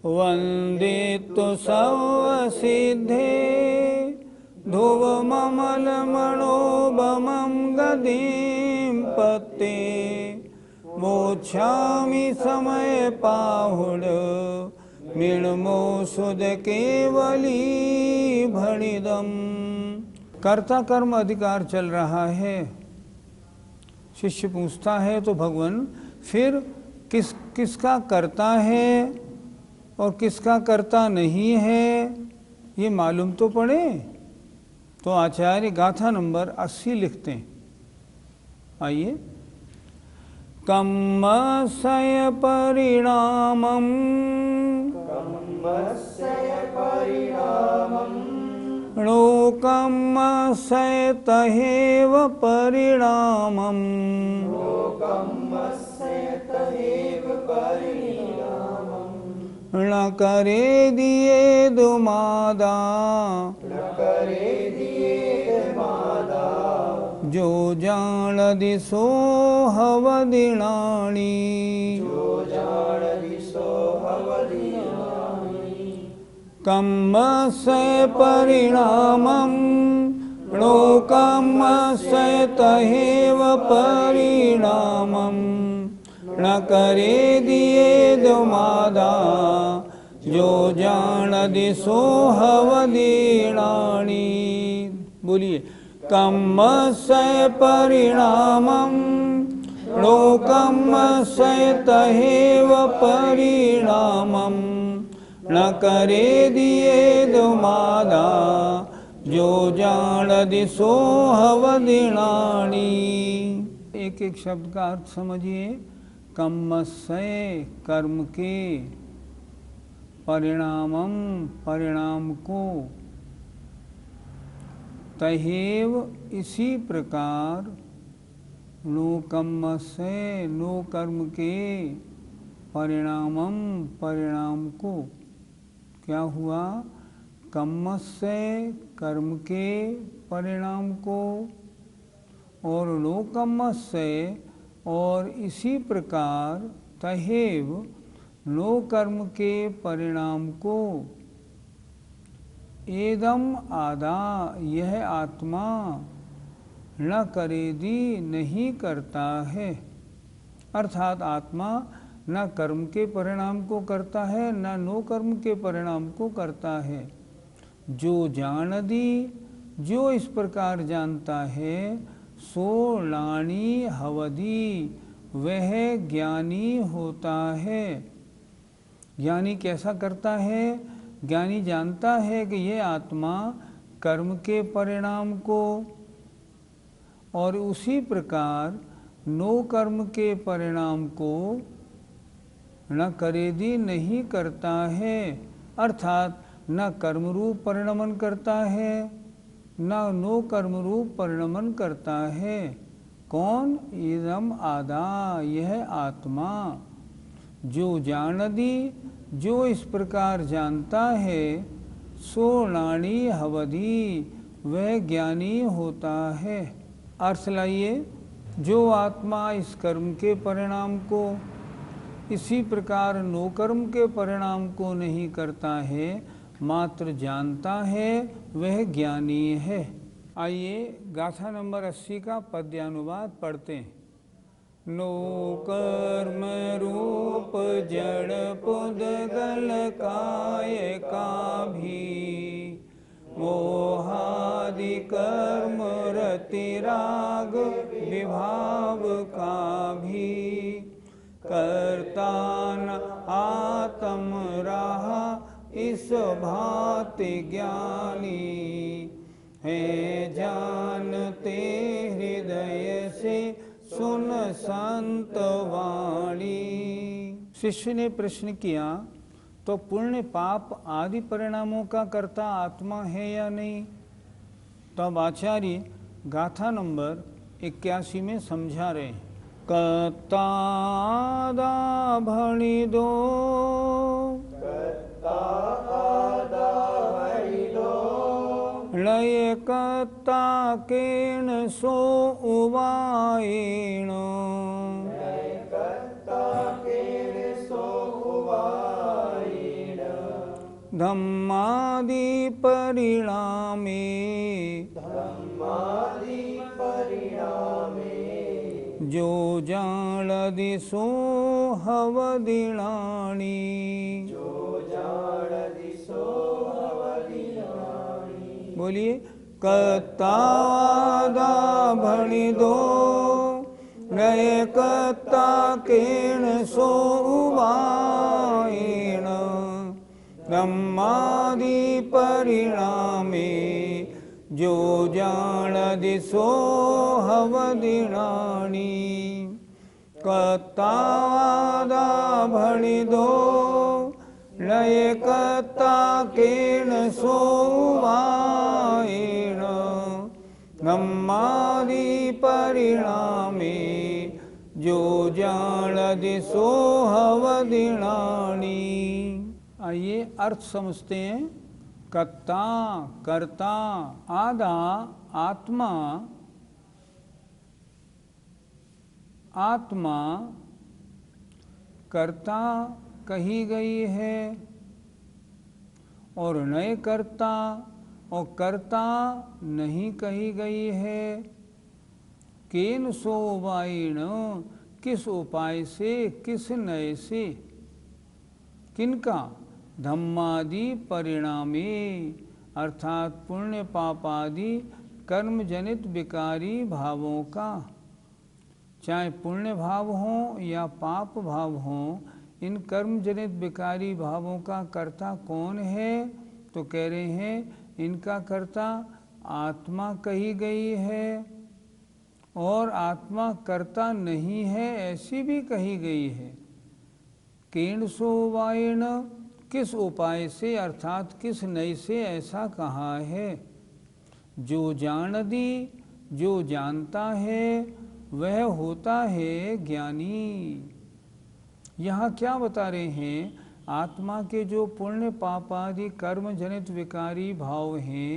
वंदितु सर्वसिद्धे ध्रुवममलमणोभमं गतिं पते मोक्षामि समय पाहुड मिणमो सुद केवली भणिदम। कर्ता कर्म अधिकार चल रहा है। शिष्य पूछता है तो भगवान फिर किसका करता है और किसका करता नहीं है ये मालूम तो पड़े। तो आचार्य गाथा नंबर 80 लिखते हैं। आइए। कम्मस्य परिणामं लोकम्मस्य तहेव परिणामम् न करे दिए दुमादा जो जान दिसो हवदिनाणी कम्मस्य परिणामं लोकम्मस्य तहेव परिणामम् न करे दिए दुमादा जो जान दिसो हवदिनाणी। बोलिए। कम्मस्य परिणामं लोकम्मस्य तहेव परिणामम् न करे दिए दुमादा जो जान दिसो हवदिनाणी। एक एक शब्द का अर्थ समझिए। कम्मस्य कर्म के, परिणामम परिणाम को, तहेव इसी प्रकार, नो कम्मस्य नो कर्म के, परिणामम परिणाम को। क्या हुआ? कम्मस्य कर्म के परिणाम को और नो कम्मस्य और इसी प्रकार तहेव नो कर्म के परिणाम को। एदम आदा यह आत्मा न करेदी नहीं करता है। अर्थात आत्मा न कर्म के परिणाम को करता है न नो कर्म के परिणाम को करता है। जो जान दी जो इस प्रकार जानता है सो लाणी हवदी वह ज्ञानी होता है। ज्ञानी कैसा करता है? ज्ञानी जानता है कि यह आत्मा कर्म के परिणाम को और उसी प्रकार नो कर्म के परिणाम को न करेदी नहीं करता है। अर्थात न कर्म रूप परिणमन करता है न नो कर्म रूप परिणमन करता है। कौन? इदम आदा यह आत्मा। जो जान दी जो इस प्रकार जानता है सो लाणी हवदी वह ज्ञानी होता है। अर्थ लाइए। जो आत्मा इस कर्म के परिणाम को इसी प्रकार नो कर्म के परिणाम को नहीं करता है मात्र जानता है वह ज्ञानी है। आइए गाथा नंबर 80 का पद्यानुवाद पढ़ते हैं। नो कर्म रूप जड़ पुद्गल काय का भी मोहादि कर्म रति राग विभाव का भी करता न आत्म रहा इस भांति ज्ञानी है जानते हृदय से सुन संत वाणी। शिष्य ने प्रश्न किया तो पुण्य पाप आदि परिणामों का कर्ता आत्मा है या नहीं? तब आचार्य गाथा नंबर 81 में समझा रहे हैं। कर्ता आदा भणि दो लय कर्ता केन सो उवायेण धम्मादि परिणामे जो जाणदि सो हवदिणानि बोलिए कत्तादा भणिदो नये कत्ता केण सो उवायेण धम्मादि परिणामे जो जाणदि सो हवदिणानि कत्तादा भणिदो नये कत्ता केण सो उवायेण धम्मादि परिणामे जो जाणदि सो हवदिणानि। आइए अर्थ समझते हैं। कर्ता कर्ता आदा आत्मा आत्मा कर्ता कही गई है और नए कर्ता और कर्ता नहीं कही गई है। केन सो उपायेन किस उपाय से किस नए से किनका धम्मादि परिणामे अर्थात पुण्य पापादि कर्म जनित विकारी भावों का चाहे पुण्य भाव हो या पाप भाव हो इन कर्म जनित विकारी भावों का कर्ता कौन है तो कह रहे हैं इनका कर्ता आत्मा कही गई है और आत्मा कर्ता नहीं है ऐसी भी कही गई है। केण सो उपायेन किस उपाय से अर्थात किस नई से ऐसा कहा है। जो जानदि जो जानता है वह होता है ज्ञानी। यहाँ क्या बता रहे हैं आत्मा के जो पुण्य पाप आदि कर्म जनित विकारी भाव हैं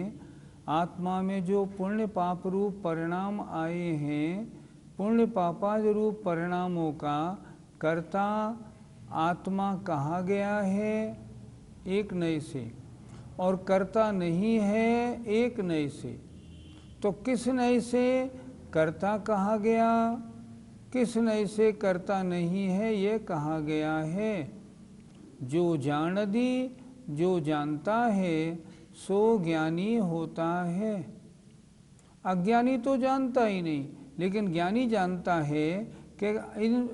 आत्मा में जो पुण्य पाप रूप परिणाम आए हैं पुण्य पापादि रूप परिणामों का कर्ता आत्मा कहा गया है एक नए से और कर्ता नहीं है एक नए से। तो किस नए से कर्ता कहा गया किस नए से कर्ता नहीं है ये कहा गया है। जो जानदि जो जानता है सो ज्ञानी होता है। अज्ञानी तो जानता ही नहीं लेकिन ज्ञानी जानता है कि इन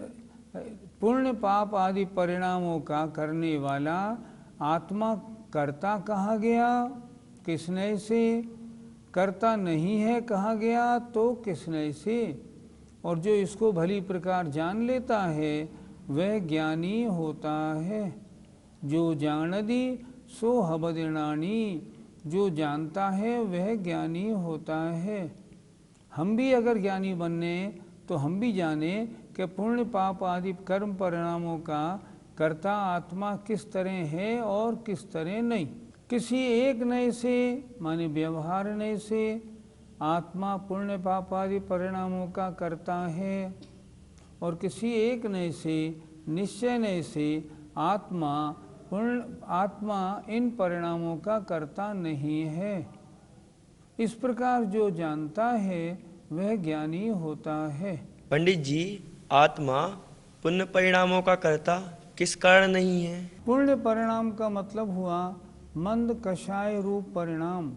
पुण्य पाप आदि परिणामों का करने वाला आत्मा कर्ता कहा गया किसने से कर्ता नहीं है कहा गया तो किसने से। और जो इसको भली प्रकार जान लेता है वह ज्ञानी होता है। जो जानदि सो हवदिणानि जो जानता है वह ज्ञानी होता है। हम भी अगर ज्ञानी बनने तो हम भी जाने कि पुण्य पाप आदि कर्म परिणामों का कर्ता आत्मा किस तरह है और किस तरह नहीं। किसी एक नए से माने व्यवहार नए से आत्मा पुण्य पाप आदि परिणामों का कर्ता है और किसी एक नए से निश्चय नए से आत्मा इन परिणामों का कर्ता नहीं है। इस प्रकार जो जानता है वह ज्ञानी होता है। पंडित जी आत्मा पुण्य परिणामों का कर्ता किस कारण नहीं है। पुण्य परिणाम का मतलब हुआ मंद कषाय रूप परिणाम।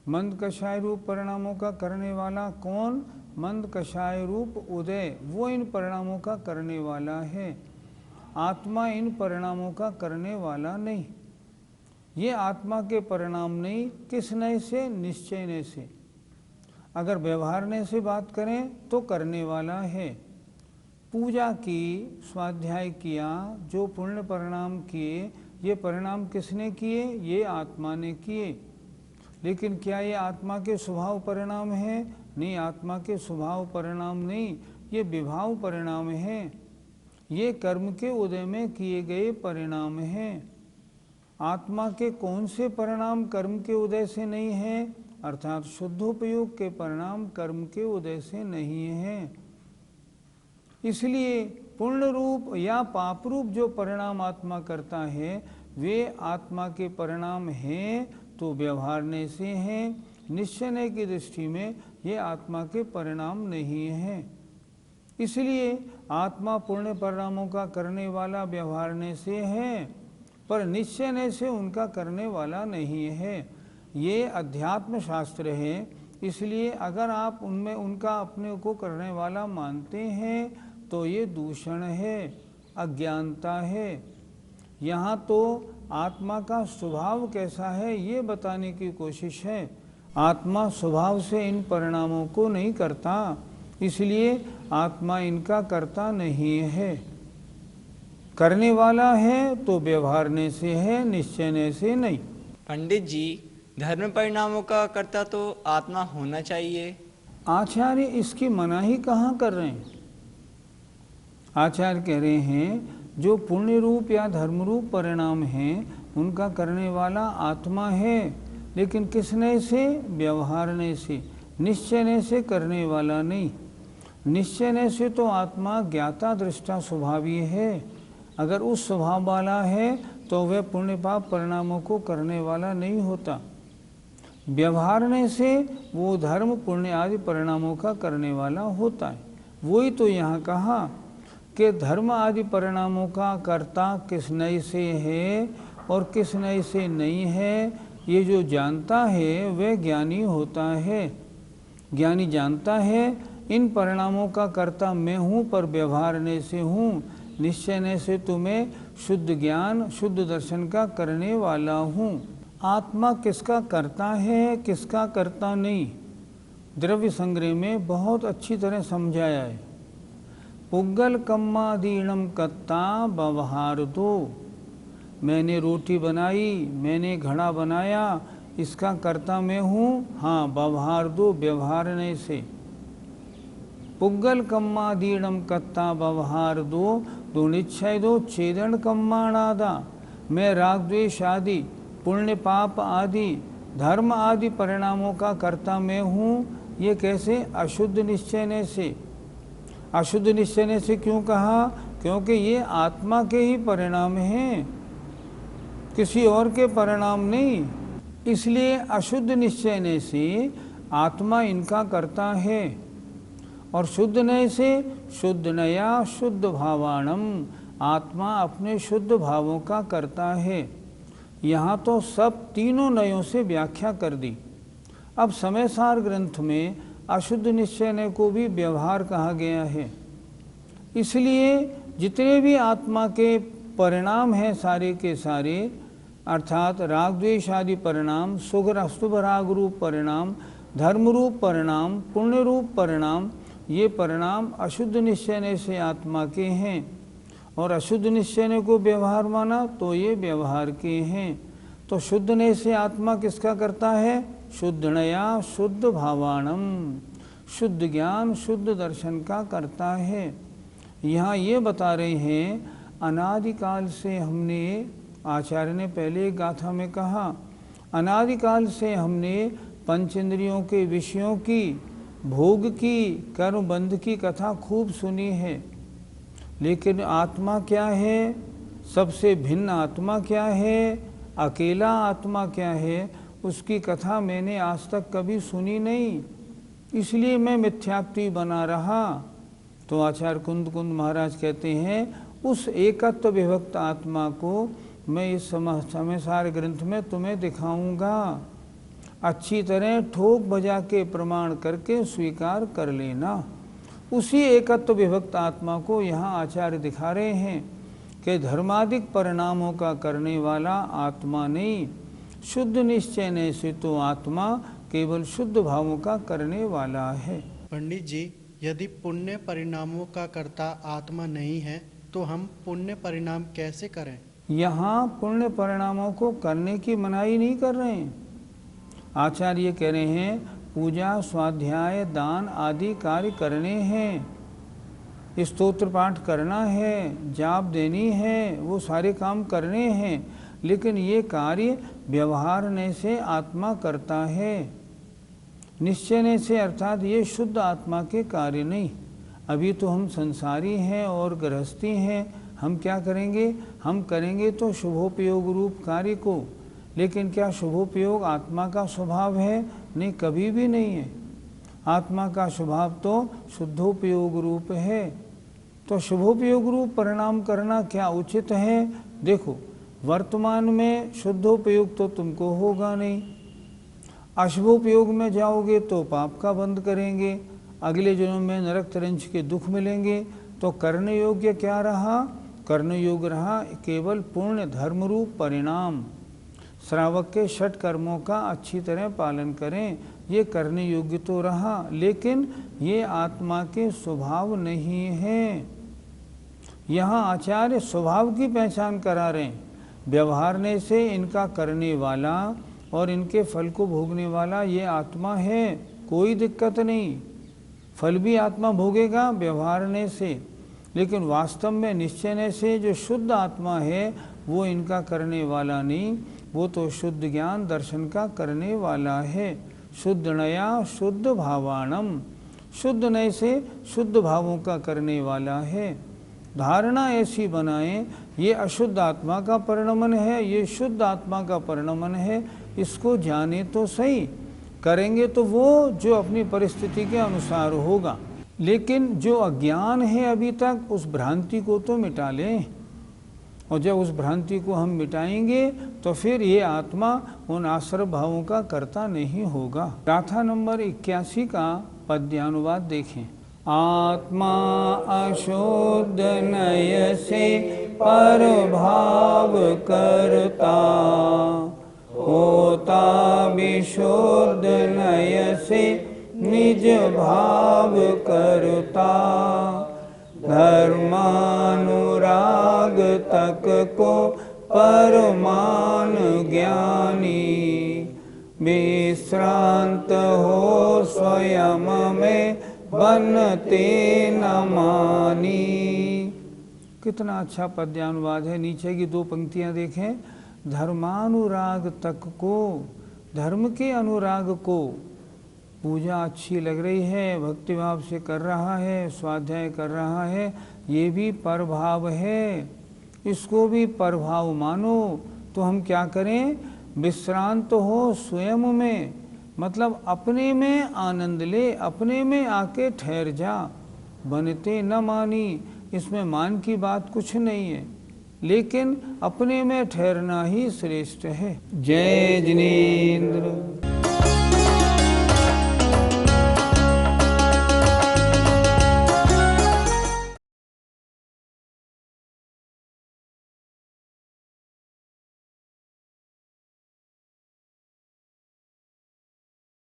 मंद कषाय रूप परिणामों का करने वाला कौन मंद कषाय रूप उदय वो इन परिणामों का करने वाला है। आत्मा इन परिणामों का करने वाला नहीं। ये आत्मा के परिणाम नहीं किस नए से निश्चय नए से। अगर व्यवहारने से बात करें तो करने वाला है। पूजा की स्वाध्याय किया जो पुण्य परिणाम किए ये परिणाम किसने किए ये आत्मा ने किए। लेकिन क्या ये आत्मा के स्वभाव परिणाम है नहीं आत्मा के स्वभाव परिणाम नहीं ये विभाव परिणाम है। ये कर्म के उदय में किए गए परिणाम हैं। आत्मा के कौन से परिणाम कर्म के उदय से नहीं है अर्थात शुद्धोपयोग के परिणाम कर्म के उदय से नहीं है। इसलिए पुण्य रूप या पाप रूप जो परिणाम आत्मा करता है वे आत्मा के परिणाम हैं तो व्यवहारने से हैं, निश्चय की दृष्टि में ये आत्मा के परिणाम नहीं हैं। इसलिए आत्मा पुण्य परिणामों का करने वाला व्यवहारने से है, पर निश्चय से उनका करने वाला नहीं है। ये अध्यात्म शास्त्र है, इसलिए अगर आप उनमें उनका अपने को करने वाला मानते हैं तो ये दूषण है, अज्ञानता है। यहाँ तो आत्मा का स्वभाव कैसा है ये बताने की कोशिश है। आत्मा स्वभाव से इन परिणामों को नहीं करता, इसलिए आत्मा इनका करता नहीं है। करने वाला है तो व्यवहारने से है, निश्चयने से नहीं। पंडित जी, धर्म परिणामों का कर्ता तो आत्मा होना चाहिए। आचार्य इसकी मनाही कहाँ कर रहे हैं? आचार्य कह रहे हैं जो पुण्य रूप या धर्म रूप परिणाम हैं उनका करने वाला आत्मा है, लेकिन किसने से? व्यवहारने से, निश्चयने से करने वाला नहीं। निश्चयने से तो आत्मा ज्ञाता दृष्टा स्वभावी है। अगर उस स्वभाव वाला है तो वह पुण्य पाप परिणामों को करने वाला नहीं होता। व्यवहारने से वो धर्म पुण्य आदि परिणामों का करने वाला होता है। वही तो यहाँ कहा कि धर्म आदि परिणामों का कर्ता किस नए से है और किस नए से नहीं है, ये जो जानता है वह ज्ञानी होता है। ज्ञानी जानता है इन परिणामों का कर्ता मैं हूँ, पर व्यवहारने से हूँ, निश्चयने से तुम्हें शुद्ध ज्ञान शुद्ध दर्शन का करने वाला हूँ। आत्मा किसका करता है, किसका करता नहीं, द्रव्य संग्रह में बहुत अच्छी तरह समझाया है। पुग्गल कम्मादीणम कत्ता व्यवहार दो। मैंने रोटी बनाई, मैंने घड़ा बनाया, इसका कर्ता मैं हूँ, हाँ व्यवहार दो, व्यवहारने से। पुग्गल कम्मादीणम कत्ता व्यवहार दो, दो निश्चय दो छेदन कम्माणादा। मैं राग द्वेष आदि पुण्य पाप आदि धर्म आदि परिणामों का कर्ता मैं हूँ। ये कैसे? अशुद्ध निश्चयने से। अशुद्ध निश्चयने से क्यों कहा? क्योंकि ये आत्मा के ही परिणाम हैं, किसी और के परिणाम नहीं। इसलिए अशुद्ध निश्चयने से आत्मा इनका करता है, और शुद्ध नय से शुद्ध नया शुद्ध भावाणम, आत्मा अपने शुद्ध भावों का करता है। यहाँ तो सब तीनों नयों से व्याख्या कर दी। अब समयसार ग्रंथ में अशुद्ध निश्चयने को भी व्यवहार कहा गया है। इसलिए जितने भी आत्मा के परिणाम हैं सारे के सारे, अर्थात राग द्वेष आदि परिणाम, शुभ राग रूप परिणाम, धर्म रूप परिणाम, पुण्य रूप परिणाम, ये परिणाम अशुद्ध निश्चयने से आत्मा के हैं। और अशुद्ध निश्चयने को व्यवहार माना तो ये व्यवहार के हैं। तो शुद्धने से आत्मा किसका करता है? शुद्ध नया शुद्ध भावाणम, शुद्ध ज्ञान शुद्ध दर्शन का करता है। यहाँ ये बता रहे हैं अनादिकाल से हमने, आचार्य ने पहले एक गाथा में कहा, अनादिकाल से हमने पंच इंद्रियों के विषयों की, भोग की, कर्म बंध की कथा खूब सुनी है, लेकिन आत्मा क्या है, सबसे भिन्न आत्मा क्या है, अकेला आत्मा क्या है, उसकी कथा मैंने आज तक कभी सुनी नहीं। इसलिए मैं मिथ्यात्वी बना रहा। तो आचार्य कुंद महाराज कहते हैं उस एकत्व विभक्त आत्मा को मैं इस समयसार ग्रंथ में तुम्हें दिखाऊंगा। अच्छी तरह ठोक बजा के प्रमाण करके स्वीकार कर लेना। उसी एकत्व विभक्त आत्मा को यहाँ आचार्य दिखा रहे हैं कि धर्मादिक परिणामों का करने वाला आत्मा नहीं, शुद्ध निश्चय से तो आत्मा केवल शुद्ध भावों का करने वाला है। पंडित जी, यदि पुण्य परिणामों का कर्ता आत्मा नहीं है तो हम पुण्य परिणाम कैसे करें? यहाँ पुण्य परिणामों को करने की मनाही नहीं कर रहे हैं। आचार्य कह रहे हैं पूजा स्वाध्याय दान आदि कार्य करने हैं, स्तोत्र पाठ करना है, जाप देनी है, वो सारे काम करने हैं, लेकिन ये कार्य व्यवहारने से आत्मा करता है, निश्चयने से, अर्थात ये शुद्ध आत्मा के कार्य नहीं। अभी तो हम संसारी हैं और गृहस्थी हैं, हम क्या करेंगे? हम करेंगे तो शुभोपयोग रूप कार्य को, लेकिन क्या शुभोपयोग आत्मा का स्वभाव है? नहीं, कभी भी नहीं है। आत्मा का स्वभाव तो शुद्धोपयोग रूप है। तो शुभोपयोग रूप परिणाम करना क्या उचित है? देखो, वर्तमान में शुद्धोपयोग तो तुमको होगा नहीं, अशुभोपयोग में जाओगे तो पाप का बंध करेंगे, अगले जन्म में नरक तरंच के दुख मिलेंगे। तो करने योग्य क्या रहा? करने योग्य रहा केवल पूर्ण धर्म रूप परिणाम। श्रावक के 6 कर्मों का अच्छी तरह पालन करें, ये करने योग्य तो रहा, लेकिन ये आत्मा के स्वभाव नहीं है। यहाँ आचार्य स्वभाव की पहचान करा रहे हैं। व्यवहारने से इनका करने वाला और इनके फल को भोगने वाला ये आत्मा है, कोई दिक्कत नहीं। फल भी आत्मा भोगेगा व्यवहारने से, लेकिन वास्तव में निश्चय से जो शुद्ध आत्मा है वो इनका करने वाला नहीं, वो तो शुद्ध ज्ञान दर्शन का करने वाला है। शुद्ध नया शुद्ध भावाणम, शुद्ध नय से शुद्ध भावों का करने वाला है। धारणा ऐसी बनाएं ये अशुद्ध आत्मा का परिणमन है, ये शुद्ध आत्मा का परिणमन है, इसको जाने तो सही। करेंगे तो वो जो अपनी परिस्थिति के अनुसार होगा, लेकिन जो अज्ञान है अभी तक उस भ्रांति को तो मिटा लें। और जब उस भ्रांति को हम मिटाएंगे तो फिर ये आत्मा उन आश्रय भावों का कर्ता नहीं होगा। गाथा नंबर 81 का पद्यानुवाद देखें। आत्मा अशुद्ध नय से पर भाव करता, होता विशुद्ध नय से निज भाव करता। धर्मानुराग तक को परमान ज्ञानी, विश्रांत हो स्वयं में बनते न मानी। कितना अच्छा पद्यानुवाद है। नीचे की 2 पंक्तियां देखें। धर्मानुराग तक को, धर्म के अनुराग को, पूजा अच्छी लग रही है, भक्तिभाव से कर रहा है, स्वाध्याय कर रहा है, ये भी परभाव है, इसको भी परभाव मानो। तो हम क्या करें? विश्रांत हो स्वयं में, मतलब अपने में आनंद ले, अपने में आके ठहर जा। बनते न मानी, इसमें मान की बात कुछ नहीं है, लेकिन अपने में ठहरना ही श्रेष्ठ है। जय जिनेन्द्र।